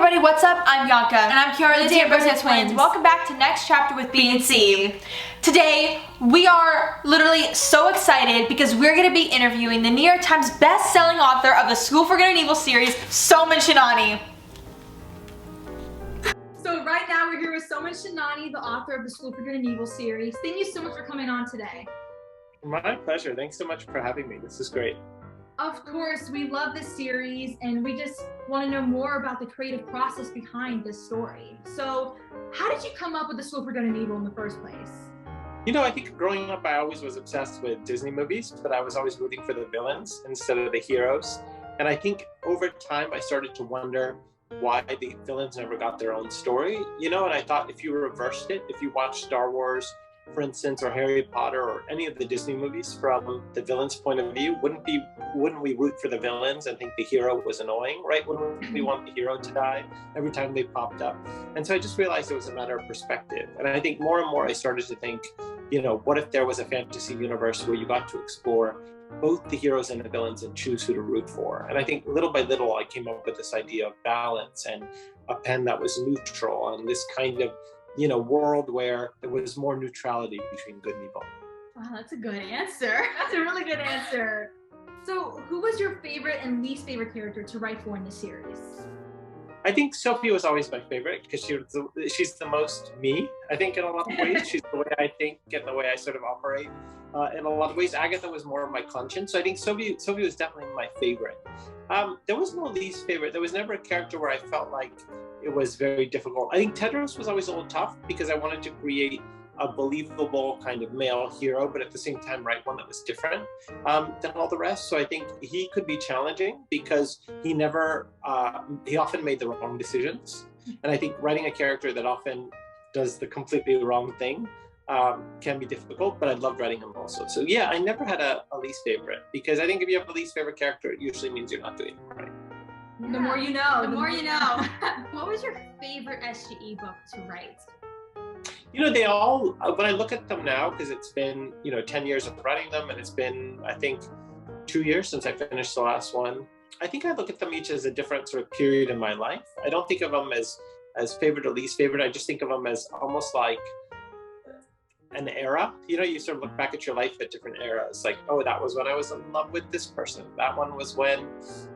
everybody, what's up? I'm Bianca. And I'm Kiara, the Dambrosiotwins. Welcome back to Next Chapter with B and C. Today, we are literally so excited because we're going to be interviewing the New York Times best-selling author of the School for Good and Evil series, Soman Chainani. So right now we're here with Soman Chainani, the author of the School for Good and Evil series. Thank you so much for coming on today. My pleasure. Thanks so much for having me. This is great. Of course, we love this series and we just want to know more about the creative process behind this story. So how did you come up with the School for Good and Evil in the first place? You know, I think growing up, I always was obsessed with Disney movies, but I was always rooting for the villains instead of the heroes. And I think over time, I started to wonder why the villains never got their own story, you know, and I thought if you reversed it, if you watched Star Wars, for instance, or Harry Potter or any of the Disney movies from the villain's point of view, wouldn't we root for the villains and think the hero was annoying, right? Wouldn't we want the hero to die every time they popped up? And so I just realized it was a matter of perspective. And I think more and more I started to think, you know, what if there was a fantasy universe where you got to explore both the heroes and the villains and choose who to root for? And I think little by little, I came up with this idea of balance and a pen that was neutral and this kind of, you know, world where there was more neutrality between good and evil. Wow, that's a good answer. That's a really good answer. So who was your favorite and least favorite character to write for in the series? I think Sophie was always my favorite because she's the most me, I think, in a lot of ways. She's the way I think and the way I sort of operate in a lot of ways. Agatha was more of my conscience. So I think Sophie was definitely my favorite. There was no least favorite. There was never a character where I felt like it was very difficult. I think Tedros was always a little tough because I wanted to create a believable kind of male hero, but at the same time write one that was different than all the rest. So I think he could be challenging because he often made the wrong decisions. And I think writing a character that often does the completely wrong thing can be difficult, but I loved writing him also. So yeah, I never had a least favorite because I think if you have a least favorite character, it usually means you're not doing it right. Yeah. The more you know. The more you know. What was your favorite SGE book to write? You know, they all, when I look at them now, because it's been, 10 years of writing them, and it's been, I think, 2 years since I finished the last one. I think I look at them each as a different sort of period in my life. I don't think of them as favorite or least favorite. I just think of them as almost like an era. You know, you sort of look back at your life at different eras. Like, oh, that was when I was in love with this person. That one was when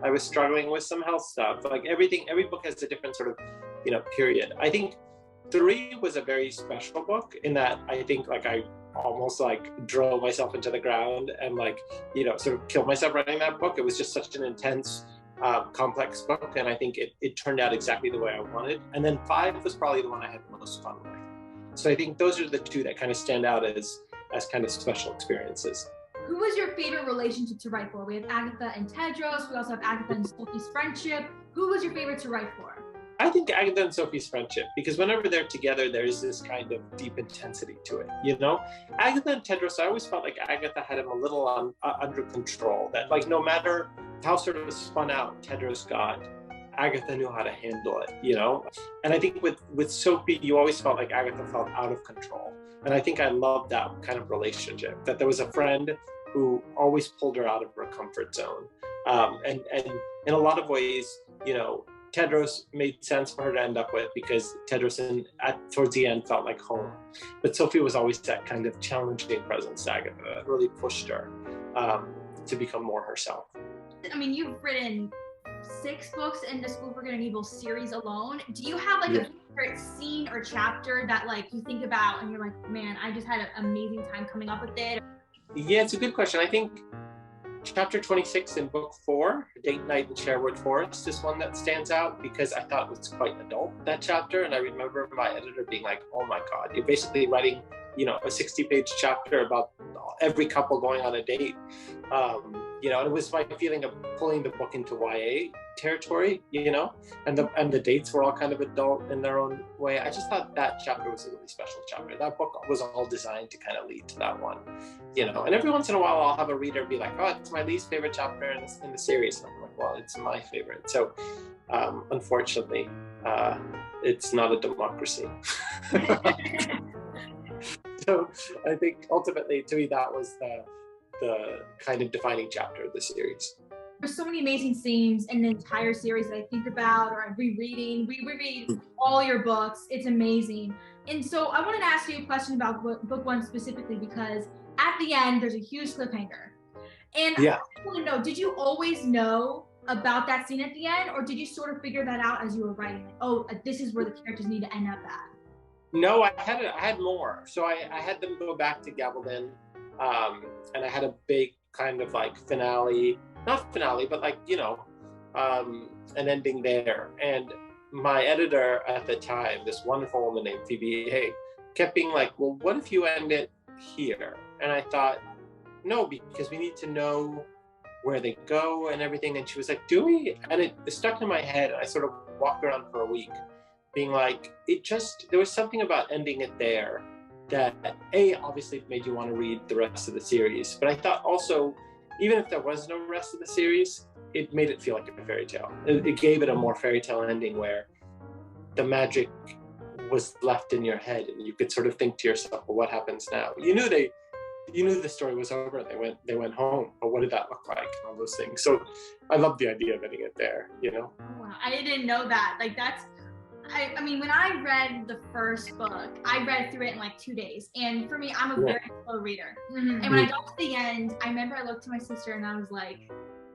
I was struggling with some health stuff. Like every book has a different sort of, period. I think 3 was a very special book in that I think like I almost like drove myself into the ground and sort of killed myself writing that book. It was just such an intense, complex book. And I think it turned out exactly the way I wanted. And then 5 was probably the one I had the most fun with. So I think those are the 2 that kind of stand out as kind of special experiences. Who was your favorite relationship to write for? We have Agatha and Tedros. We also have Agatha and Sophie's friendship. Who was your favorite to write for? I think Agatha and Sophie's friendship, because whenever they're together, there's this kind of deep intensity to it, you know? Agatha and Tedros, I always felt like Agatha had him a little under control, that like no matter how sort of spun out Tedros got, Agatha knew how to handle it, you know? And I think with Sophie, you always felt like Agatha felt out of control. And I think I loved that kind of relationship, that there was a friend who always pulled her out of her comfort zone. And in a lot of ways, Tedros made sense for her to end up with because Tedros towards the end felt like home. But Sophie was always that kind of challenging presence to Agatha that really pushed her to become more herself. I mean, you've written 6 books in the School for Good and Evil series alone. Do you have a favorite scene or chapter that you think about and you're like, man, I just had an amazing time coming up with it? Yeah, it's a good question. I think Chapter 26 in book 4, Date Night in Sherwood Forest, is one that stands out because I thought it was quite adult, that chapter. And I remember my editor being like, oh my God, you're basically writing, a 60-page chapter about every couple going on a date. And it was my feeling of pulling the book into YA territory, and the dates were all kind of adult in their own way. I just thought that chapter was a really special chapter. That book was all designed to kind of lead to that one, and every once in a while I'll have a reader be like, oh, it's my least favorite chapter in the series. And I'm like, well, it's my favorite. So unfortunately, it's not a democracy. So I think ultimately to me that was the kind of defining chapter of the series. There's so many amazing scenes in the entire series that I think about or I'm rereading. We reread all your books. It's amazing. And so I wanted to ask you a question about book 1 specifically, because at the end, there's a huge cliffhanger. And I want to know, did you always know about that scene at the end, or did you sort of figure that out as you were writing? Like, oh, this is where the characters need to end up at. No, I had more. So I had them go back to Gabaldon, and I had a big kind of like finale, not finale, but like, you know, an ending there. And my editor at the time, this wonderful woman named Phoebe Hay, kept being like, well, what if you end it here? And I thought, no, because we need to know where they go and everything. And she was like, do we? And it stuck in my head. I sort of walked around for a week being like, there was something about ending it there that obviously made you want to read the rest of the series. But I thought also, even if there was no rest of the series, it made it feel like a fairy tale. It gave it a more fairy tale ending where the magic was left in your head and you could sort of think to yourself, well, what happens now? You knew the story was over and they went home, but what did that look like and all those things. So I love the idea of ending it there, you know? Oh, wow. I didn't know that. Like I mean, when I read the first book, I read through it in like 2 days. And for me, I'm a very slow reader. And when I got to the end, I remember I looked to my sister and I was like,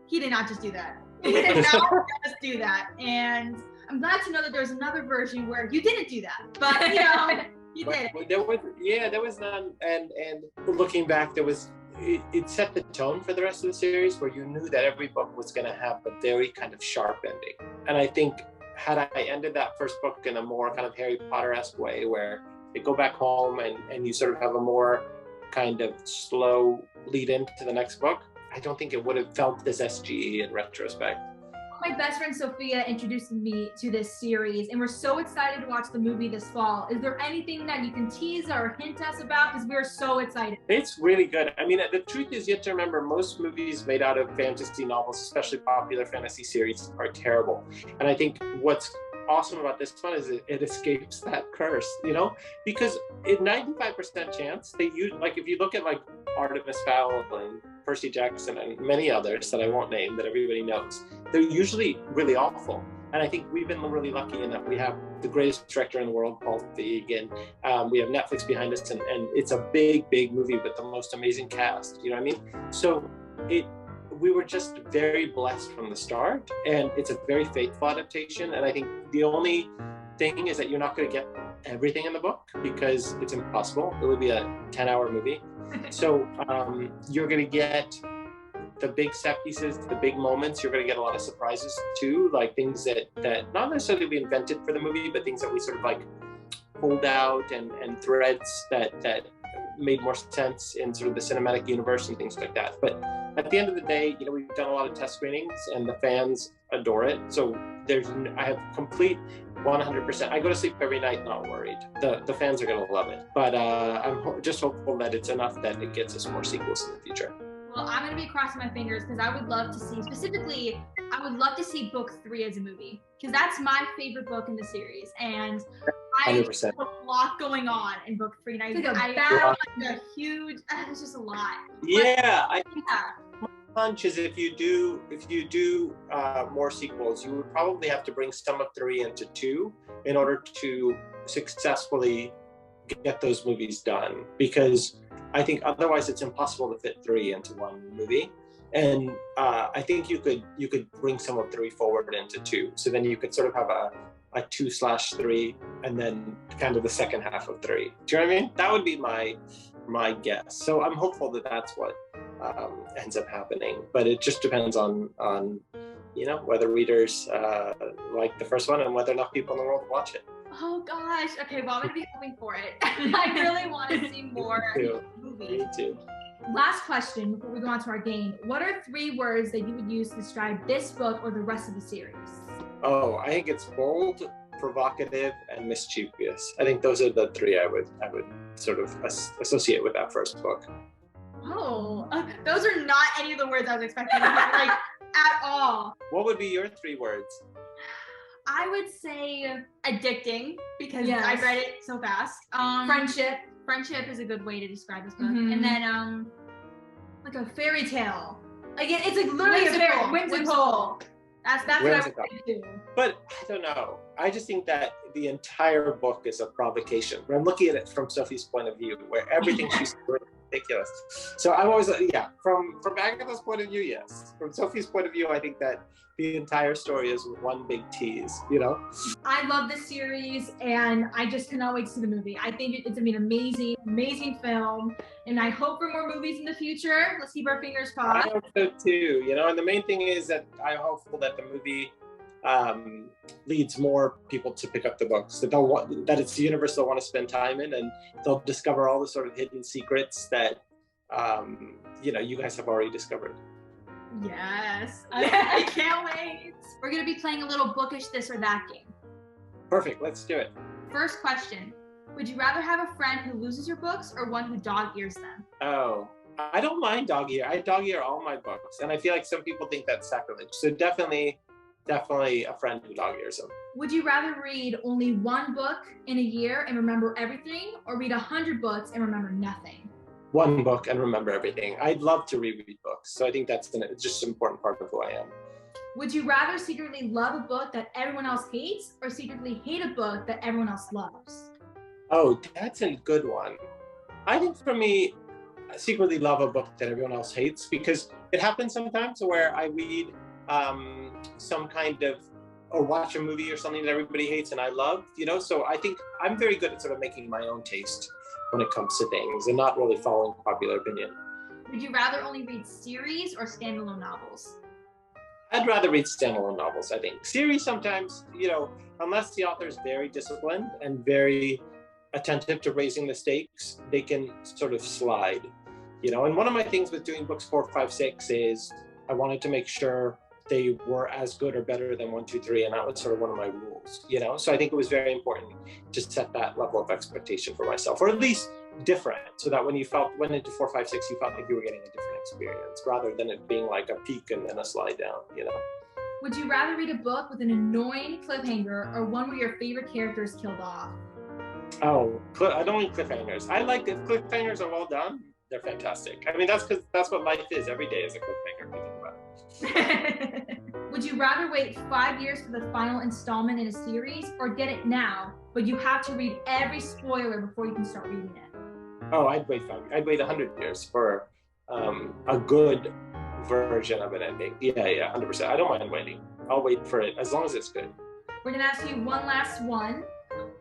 he did not just do that. He did not just do that. And I'm glad to know that there's another version where you didn't do that. But, you know, you did. There was none. And looking back, it set the tone for the rest of the series where you knew that every book was going to have a very kind of sharp ending. And I think had I ended that first book in a more kind of Harry Potter-esque way where they go back home and you sort of have a more kind of slow lead into the next book, I don't think it would have felt as SGE in retrospect. My best friend Sophia introduced me to this series, and we're so excited to watch the movie this fall. Is there anything that you can tease or hint us about? Because we're so excited. It's really good. I mean, the truth is, you have to remember, most movies made out of fantasy novels, especially popular fantasy series, are terrible. And I think what's awesome about this one is it escapes that curse, you know? Because in 95% chance, they use, like, if you look at like Artemis Fowl and Percy Jackson and many others that I won't name that everybody knows, they're usually really awful. And I think we've been really lucky in that we have the greatest director in the world, Paul Feig, and we have Netflix behind us, and it's a big, big movie with the most amazing cast, you know what I mean? So we were just very blessed from the start, and it's a very faithful adaptation. And I think the only thing is that you're not going to get everything in the book because it's impossible. It would be a 10-hour movie. So you're going to get the big set pieces, the big moments. You're going to get a lot of surprises too, like things that not necessarily we invented for the movie, but things that we sort of like pulled out and threads that made more sense in sort of the cinematic universe and things like that. But at the end of the day, you know, we've done a lot of test screenings and the fans adore it. So I have complete 100%. I go to sleep every night not worried. The fans are going to love it. But I'm just hopeful that it's enough that it gets us more sequels in the future. Well, I'm going to be crossing my fingers because I would love to see, specifically, I would love to see book 3 as a movie because that's my favorite book in the series. And I have a lot going on in book 3. And it's like a battle, a huge, it's just a lot. Yeah, I think my hunch is if you do more sequels, you would probably have to bring some of 3 into 2 in order to successfully get those movies done, because I think otherwise it's impossible to fit 3 into one movie. And I think you could bring some of 3 forward into 2. So then you could sort of have a 2/3 and then kind of the second half of 3. Do you know what I mean? That would be my guess. So I'm hopeful that that's what ends up happening. But it just depends on you know, whether readers like the first one and whether enough people in the world watch it. Oh gosh. Okay, well, I'm gonna be hoping for it. I really want to see more movies. Me too. Last question before we go on to our game. What are 3 words that you would use to describe this book or the rest of the series? Oh, I think it's bold, provocative, and mischievous. I think those are the 3 I would sort of associate with that first book. Oh, those are not any of the words I was expecting to hear, like at all. What would be your 3 words? I would say addicting because I read it so fast. Friendship is a good way to describe this book. And then like a fairy tale. Again, it's like literally a very whimsical. That's what I Whimsical. would do. But I don't know. I just think that the entire book is a provocation. But I'm looking at it from Sophie's point of view, where everything she's doing is ridiculous. So I'm always, from Agatha's point of view, yes. From Sophie's point of view, I think that the entire story is one big tease, you know? I love this series, and I just cannot wait to see the movie. I think it's gonna be an amazing, amazing film, and I hope for more movies in the future. Let's keep our fingers crossed. I hope so too, you know? And the main thing is that I'm hopeful that the movie leads more people to pick up the books, that it's the universe they'll want to spend time in, and they'll discover all the sort of hidden secrets that, you guys have already discovered. Yes, I can't wait. We're gonna be playing a little bookish this or that game. Perfect, let's do it. First question, would you rather have a friend who loses your books or one who dog ears them? Oh, I don't mind dog ear. I dog ear all my books, and I feel like some people think that's sacrilege. So definitely a friend who dog ears them. Would you rather read only one book in a year and remember everything, or read 100 books and remember nothing? One book and remember everything. I'd love to reread books, so I think that's just an important part of who I am. Would you rather secretly love a book that everyone else hates, or secretly hate a book that everyone else loves? Oh, that's a good one. I think for me, I secretly love a book that everyone else hates, because it happens sometimes where I read some kind of, or watch a movie or something that everybody hates and I love, so I think I'm very good at sort of making my own taste when it comes to things and not really following popular opinion. Would you rather only read series or standalone novels? I'd rather read standalone novels, I think. Series sometimes, unless the author is very disciplined and very attentive to raising the stakes, they can sort of slide, and one of my things with doing books 4, 5, 6 is I wanted to make sure they were as good or better than 1, 2, 3, and that was sort of one of my rules, so I think it was very important to set that level of expectation for myself, or at least different, so that when you went into 4, 5, 6, you felt like you were getting a different experience rather than it being like a peak and then a slide down. Would you rather read a book with an annoying cliffhanger or one where your favorite character is killed off? Oh, I don't like cliffhangers. I like if cliffhangers are well done, they're fantastic. I mean, that's what life is. Every day is a cliffhanger if you think about it. Would you rather wait 5 years for the final installment in a series, or get it now, but you have to read every spoiler before you can start reading it? Oh, I'd wait 100 years for a good version of an ending. Yeah, 100%. I don't mind waiting. I'll wait for it as long as it's good. We're gonna ask you one last one.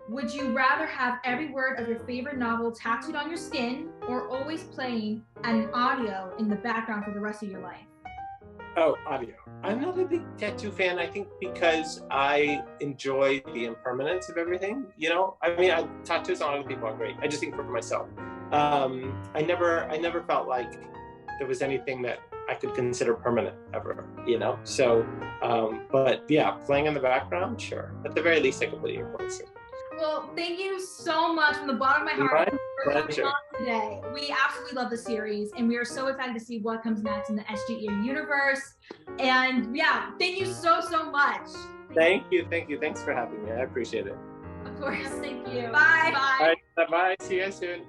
Would you rather have every word of your favorite novel tattooed on your skin, or always playing an audio in the background for the rest of your life? Oh, audio. I'm not a big tattoo fan, I think, because I enjoy the impermanence of everything, I mean, tattoos on other people are great. I just think for myself. I never felt like there was anything that I could consider permanent ever, So, but yeah, playing in the background, sure. At the very least, I could put earphones in. Well, thank you so much from the bottom of my heart for coming pleasure. on today. We absolutely love the series, and we are so excited to see what comes next in the SGE universe. And yeah, thank you so much. Thank you. Thanks for having me. I appreciate it. Of course, thank you. Bye. All right, bye. See you guys soon.